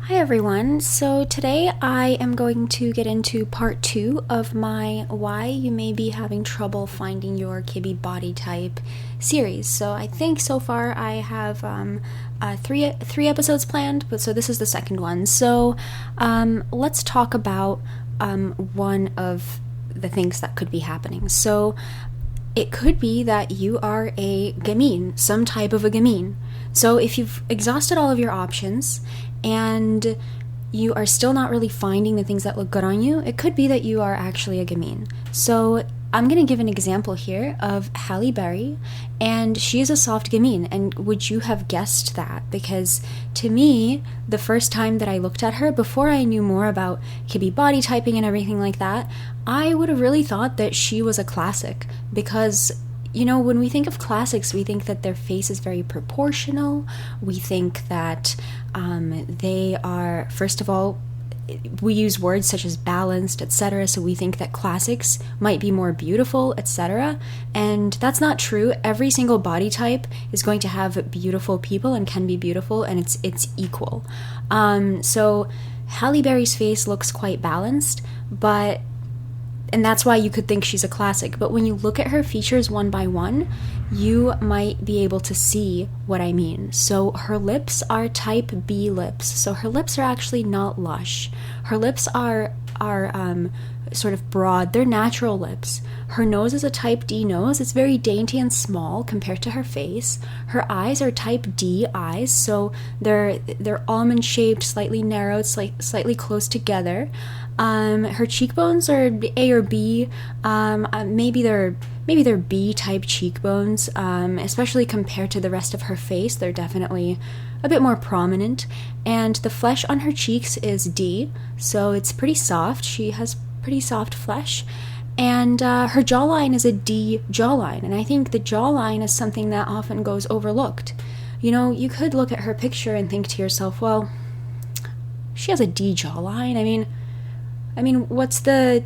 Hi everyone, so today I am going to get into part 2 of my Why You May Be Having Trouble Finding Your Kibbe Body Type series. So I think so far I have three episodes planned, but so this is the second one. So let's talk about one of the things that could be happening. So it could be that you are a gamine, some type of a gamine. So if you've exhausted all of your options and you are still not really finding the things that look good on you, it could be that you are actually a gamine. So I'm going to give an example here of Halle Berry, and she is a soft gamine. And would you have guessed that? Because to me, the first time that I looked at her, before I knew more about Kibbe body typing and everything like that, I would have really thought that she was a classic. Because, you know, when we think of classics, we think that their face is very proportional. We think that they are, first of all, we use words such as balanced, etc. So we think that classics might be more beautiful, etc. And that's not true. Every single body type is going to have beautiful people and can be beautiful, and it's equal. So Halle Berry's face looks quite balanced, and that's why you could think she's a classic. But when you look at her features one by one, you might be able to see what I mean. So her lips are type B lips. So her lips are actually not lush. Her lips are sort of broad. They're natural lips. Her nose is a type D nose. It's very dainty and small compared to her face. Her eyes are type D eyes, so they're almond shaped, slightly narrowed, slightly close together. Her cheekbones are A or B. Maybe they're B type cheekbones, especially compared to the rest of her face. They're definitely a bit more prominent. And the flesh on her cheeks is D, so it's pretty soft. She has pretty soft flesh. And her jawline is a D jawline, and I think the jawline is something that often goes overlooked. You know, you could look at her picture and think to yourself, well, she has a D jawline. I mean, what's the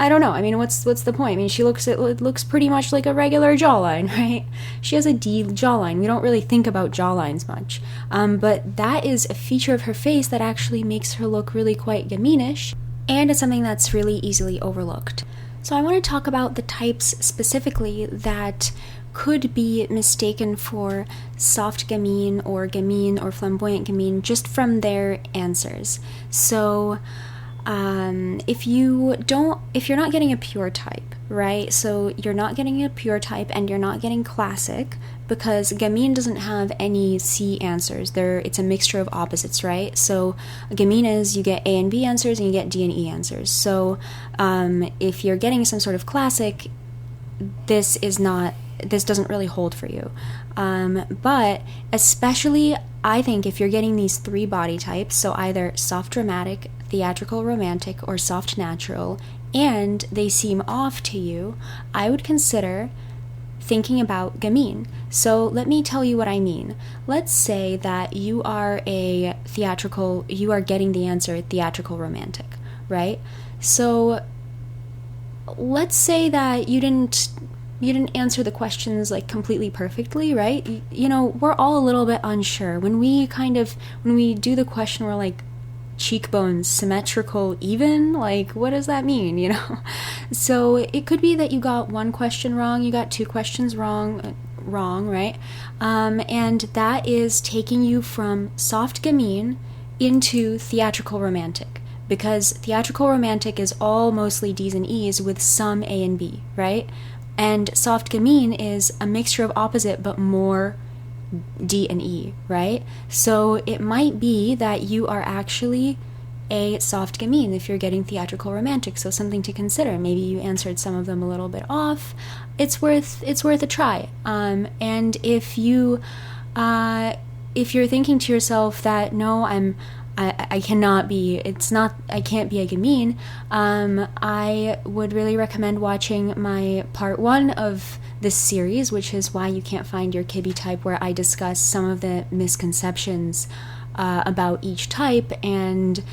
I don't know. I mean, what's the point? I mean, it looks pretty much like a regular jawline, right? She has a D jawline. We don't really think about jawlines much. But that is a feature of her face that actually makes her look really quite gamine-ish, and it's something that's really easily overlooked. So I want to talk about the types specifically that could be mistaken for soft gamine or flamboyant gamine just from their answers. So if you're not getting a pure type, right? So you're not getting a pure type and you're not getting classic, because gamine doesn't have any C answers. It's a mixture of opposites, right? So gamine is you get A and B answers and you get D and E answers. So if you're getting some sort of classic, this doesn't really hold for you. But especially, I think if you're getting these three body types, so either soft dramatic, theatrical romantic, or soft natural, and they seem off to you, I would consider thinking about gamine. So let me tell you what I mean. Let's say that you are getting the answer theatrical romantic, right? So let's say that you didn't answer the questions like completely perfectly, right? You know, we're all a little bit unsure. When we do the question, we're like, cheekbones symmetrical even? Like, what does that mean, you know? So it could be that you got one question wrong, you got two questions wrong, right? And that is taking you from soft gamine into theatrical romantic, because theatrical romantic is all mostly D's and E's with some A and B, right? And soft gamine is a mixture of opposite but more D and E, right? So it might be that you are actually a soft gamine if you're getting theatrical romantic. So something to consider. Maybe you answered some of them a little bit off. It's worth a try. And if you're thinking to yourself that no, I can't be a gamine, I would really recommend watching my part 1 of this series, which is Why You Can't Find Your Kibbe Type, where I discuss some of the misconceptions about each type and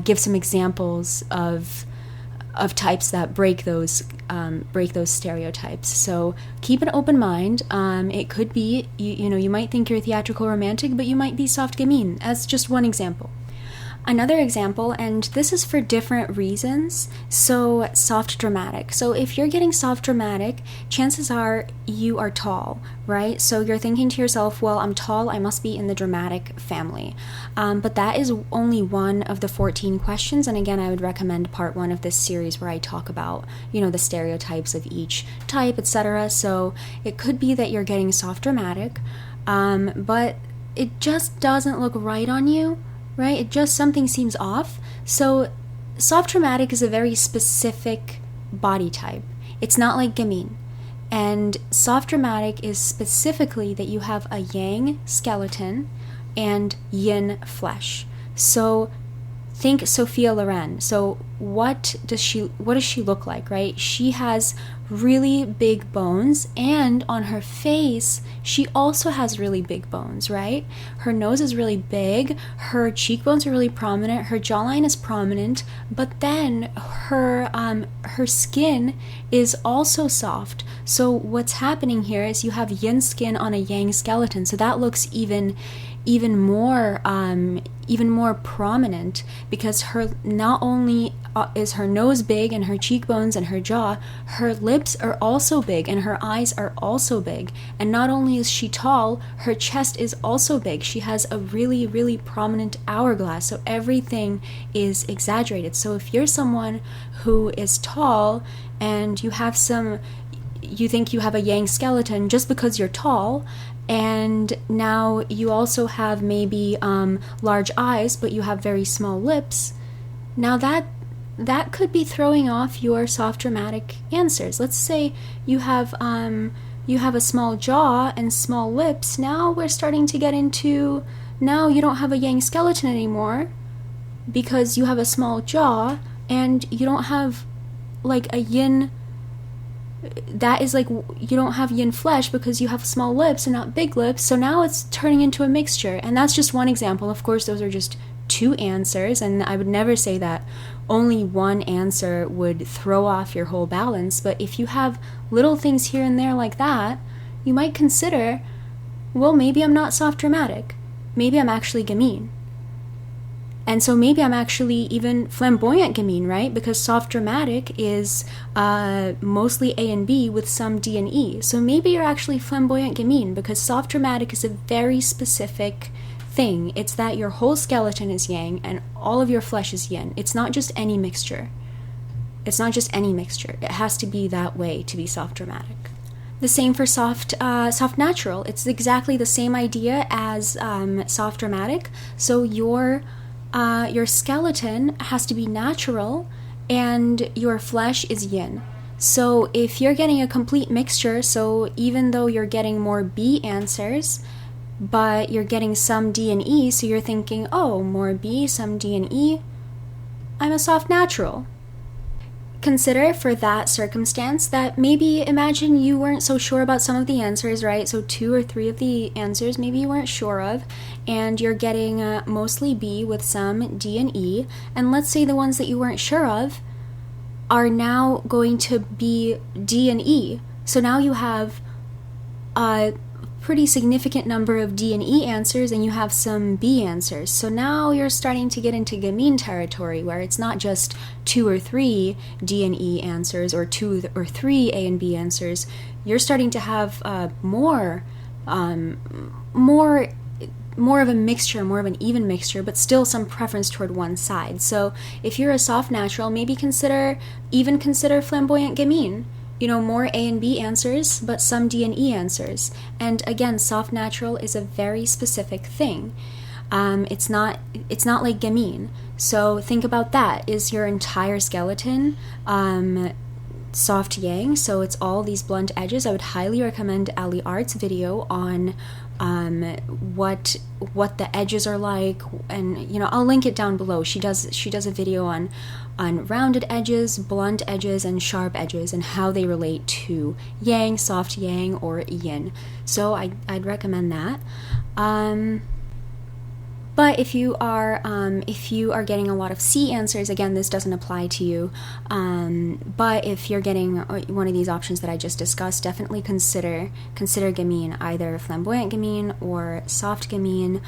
give some examples of types that break those stereotypes. So keep an open mind. It could be you might think you're theatrical romantic, but you might be soft gamine, as just one example. Another example, and this is for different reasons, so soft dramatic. So if you're getting soft dramatic, chances are you are tall, right? So you're thinking to yourself, well, I'm tall, I must be in the dramatic family. But that is only one of the 14 questions, and again, I would recommend part 1 of this series where I talk about, the stereotypes of each type, etc. So it could be that you're getting soft dramatic, but it just doesn't look right on you. Right? It just, something seems off. So soft dramatic is a very specific body type. It's not like gamine. And soft dramatic is specifically that you have a yang skeleton and yin flesh. So think Sophia Loren. So what does she look like, right? She has really big bones, and on her face she also has really big bones, right? Her nose is really big, her cheekbones are really prominent, her jawline is prominent, but then her skin is also soft. So what's happening here is you have yin skin on a yang skeleton, so that looks even more prominent, because her, not only is her nose big and her cheekbones and her jaw, her lips are also big and her eyes are also big. And not only is she tall, her chest is also big. She has a really, really prominent hourglass, so everything is exaggerated. So if you're someone who is tall and you think you have a yang skeleton just because you're tall, and now you also have maybe large eyes, but you have very small lips, now that could be throwing off your soft dramatic answers. Let's say you have a small jaw and small lips. Now we're starting to get into, now you don't have a yang skeleton anymore because you have a small jaw, and you don't have like a yin, that is like, you don't have yin flesh because you have small lips and not big lips. So now it's turning into a mixture, and that's just one example. Of course, those are just 2 answers, and I would never say that only one answer would throw off your whole balance. But if you have little things here and there like that, you might consider, well, maybe I'm not soft dramatic, maybe I'm actually gamine. And so maybe I'm actually even flamboyant gamine, right? Because soft dramatic is mostly A and B with some D and E. So maybe you're actually flamboyant gamine, because soft dramatic is a very specific thing. It's that your whole skeleton is yang and all of your flesh is yin. It's not just any mixture. It has to be that way to be soft dramatic. The same for soft natural. It's exactly the same idea as soft dramatic. So your skeleton has to be natural and your flesh is yin. So if you're getting a complete mixture, so even though you're getting more B answers, but you're getting some D and E, so you're thinking, oh, more B, some D and E, I'm a soft natural. Consider for that circumstance that maybe, imagine you weren't so sure about some of the answers, right? So 2 or 3 of the answers maybe you weren't sure of, and you're getting mostly B with some D and E, and let's say the ones that you weren't sure of are now going to be D and E. So now you have a pretty significant number of D and E answers, and you have some B answers. So now you're starting to get into gamine territory, where it's not just 2 or 3 D and E answers or 2 or 3 A and B answers. You're starting to have more of a mixture, more of an even mixture, but still some preference toward one side. So if you're a soft natural, maybe consider flamboyant gamine. More A and B answers, but some D and E answers. And again, soft natural is a very specific thing. It's not like gamine. So think about that. Is your entire skeleton soft yang? So it's all these blunt edges. I would highly recommend Aly Art's video on what the edges are like, and I'll link it down below. She does a video on rounded edges, blunt edges, and sharp edges, and how they relate to yang, soft yang, or yin. So I'd recommend that. But if you are getting a lot of C answers, again, this doesn't apply to you. But if you're getting one of these options that I just discussed, definitely consider Gamine, either flamboyant Gamine or soft Gamine,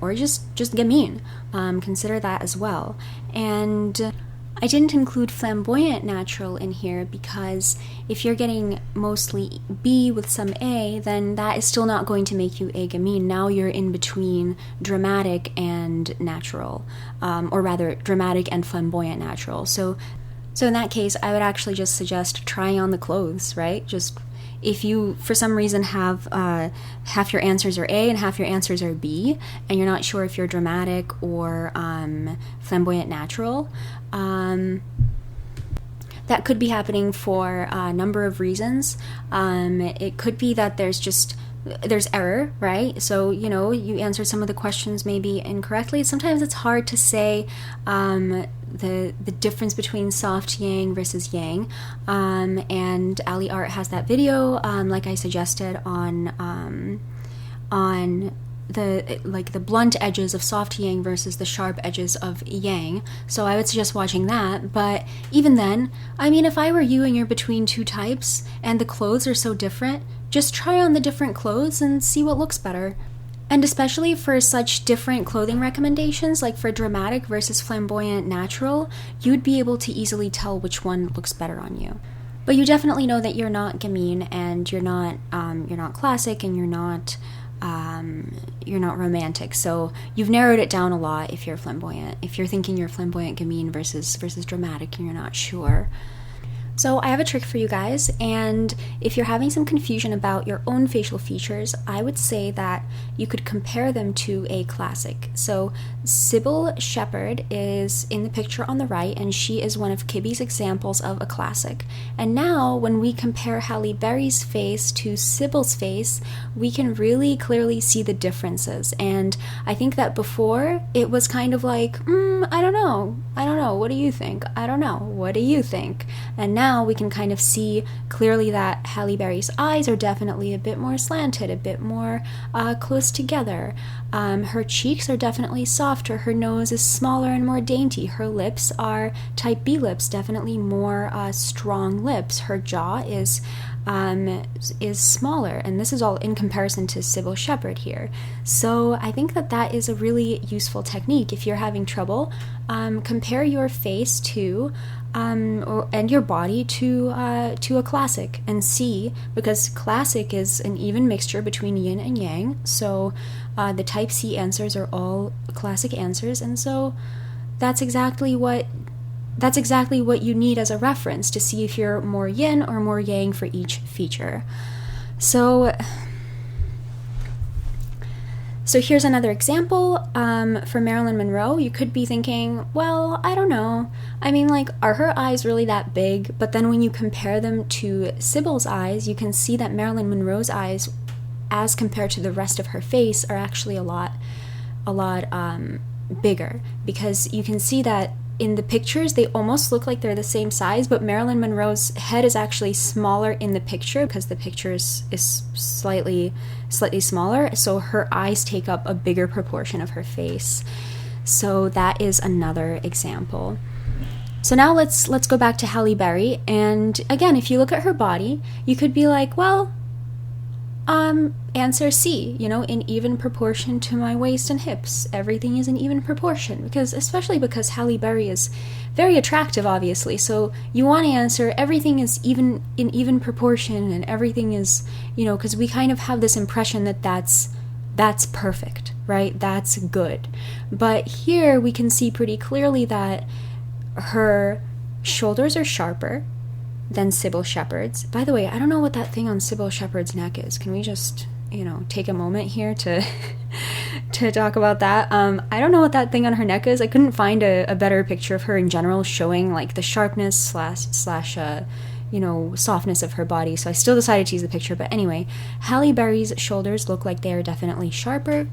or just Gamine. Consider that as well. And I didn't include flamboyant natural in here because if you're getting mostly B with some A, then that is still not going to make you a Gamine. Now you're in between dramatic and natural, or rather dramatic and flamboyant natural. So in that case, I would actually just suggest trying on the clothes, right? Just if you, for some reason, have half your answers are A and half your answers are B, and you're not sure if you're dramatic or flamboyant natural, that could be happening for a number of reasons. It could be that there's error, right? So, you answered some of the questions maybe incorrectly. Sometimes it's hard to say the difference between soft yang versus yang, and Aly Art has that video, like I suggested, on the blunt edges of soft yang versus the sharp edges of yang. So I would suggest watching that. But even then, I mean, if I were you and you're between two types and the clothes are so different, just try on the different clothes and see what looks better. And especially for such different clothing recommendations, like for dramatic versus flamboyant natural, you'd be able to easily tell which one looks better on you. But you definitely know that you're not Gamine, and you're not classic, and you're not romantic. So you've narrowed it down a lot if you're flamboyant. If you're thinking you're flamboyant Gamine versus dramatic and you're not sure. So I have a trick for you guys, and if you're having some confusion about your own facial features, I would say that you could compare them to a classic. So Cybill Shepherd is in the picture on the right, and she is one of Kibbe's examples of a classic. And now, when we compare Halle Berry's face to Cybill's face, we can really clearly see the differences. And I think that before, it was kind of like, I don't know, what do you think? I don't know, what do you think? And now we can kind of see clearly that Halle Berry's eyes are definitely a bit more slanted, a bit more close together. Her cheeks are definitely softer, her nose is smaller and more dainty, her lips are type B lips, definitely more strong lips, her jaw is smaller, and this is all in comparison to Cybill Shepherd here. So I think that is a really useful technique. If you're having trouble, compare your face to and your body to a classic and see, because classic is an even mixture between yin and yang, so the type C answers are all classic answers, and so that's exactly what you need as a reference to see if you're more yin or more yang for each feature. So here's another example. For Marilyn Monroe, you could be thinking, well, I don't know. I mean, like, are her eyes really that big? But then when you compare them to Cybill's eyes, you can see that Marilyn Monroe's eyes, as compared to the rest of her face, are actually a lot bigger, because you can see that in the pictures they almost look like they're the same size, but Marilyn Monroe's head is actually smaller in the picture because the picture is slightly smaller, so her eyes take up a bigger proportion of her face. So that is another example. So now let's go back to Halle Berry, and again, if you look at her body, you could be like, well, answer C, in even proportion to my waist and hips. Everything is in even proportion, especially because Halle Berry is very attractive, obviously. So you want to answer everything is in even proportion, and everything is, because we kind of have this impression that that's perfect, right? That's good. But here we can see pretty clearly that her shoulders are sharper than Cybill Shepherd's. By the way, I don't know what that thing on Cybill Shepherd's neck is. Can we just, take a moment here to talk about that? I don't know what that thing on her neck is. I couldn't find a better picture of her in general showing like the sharpness slash softness of her body, so I still decided to use the picture. But anyway, Halle Berry's shoulders look like they are definitely sharper.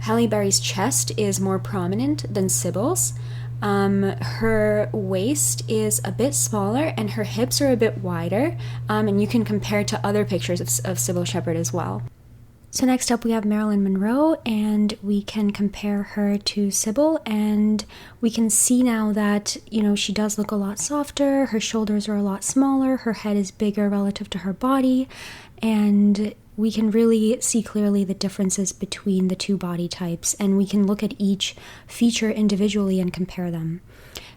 Halle Berry's chest is more prominent than Cybill's. Her waist is a bit smaller, and her hips are a bit wider, and you can compare to other pictures of Cybill Shepherd as well. So next up we have Marilyn Monroe, and we can compare her to Sybil, and we can see now that, she does look a lot softer, her shoulders are a lot smaller, her head is bigger relative to her body, and we can really see clearly the differences between the two body types, and we can look at each feature individually and compare them.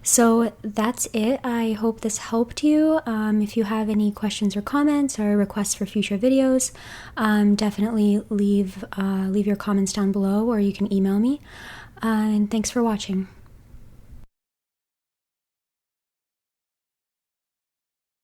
So that's it. I hope this helped you. If you have any questions or comments or requests for future videos, definitely leave your comments down below, or you can email me. And thanks for watching.